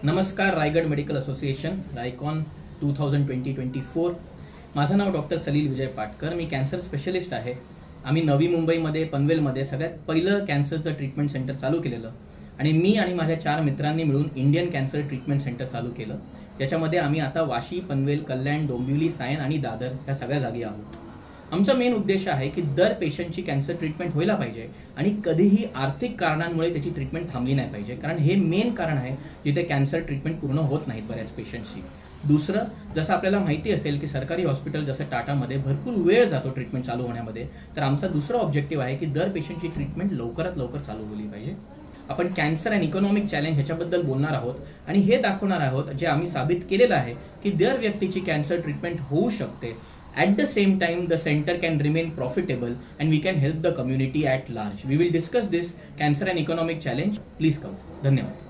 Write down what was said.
नमस्कार. Raigad medical association Raicon 2020-24. माझं नाव डॉक्टर सलील विजय पाटकर. मी कॅन्सर स्पेशलिस्ट आहे. आम्ही नवी मुंबईमध्ये पनवेलमध्ये सगळ्यात पहिलं कॅन्सरचं ट्रीटमेंट सेंटर चालू केलेलं आणि मी आणि माझ्या 4 मित्रांनी मिळून इंडियन कॅन्सर ट्रीटमेंट सेंटर चालू केलं. याच्यामध्ये आम्ही आता वाशी, पनवेल, कल्याण, डोंबिवली, सायन आणि दादर ह्या सगळ्या जागी आहोत. आमचा मेन उद्देश आहे की दर पेशंटची कॅन्सर ट्रीटमेंट व्हायला पाहिजे आणि कधीही आर्थिक कारणांमुळे त्याची ट्रीटमेंट थांबली नाही पाहिजे, कारण हे मेन कारण आहे जिथे कॅन्सर ट्रीटमेंट पूर्ण होत नाहीत बऱ्याच पेशंटची. दुसरं, जसं आपल्याला माहिती असेल की सरकारी हॉस्पिटल जसं टाटामध्ये भरपूर वेळ जातो ट्रीटमेंट चालू होण्यामध्ये, तर आमचा दुसरा ऑब्जेक्टिव्ह आहे की दर पेशंटची ट्रीटमेंट लवकरात लवकर चालू झाली पाहिजे. आपण कॅन्सर अँड इकॉनॉमिक चॅलेंज ह्याच्याबद्दल बोलणार आहोत आणि हे दाखवणार आहोत जे आम्ही साबित केलेलं आहे की दर व्यक्तीची कॅन्सर ट्रीटमेंट होऊ शकते. At the same time, the center can remain profitable and we can help the community at large. We will discuss this cancer and economic challenge. Please come. धन्यवाद.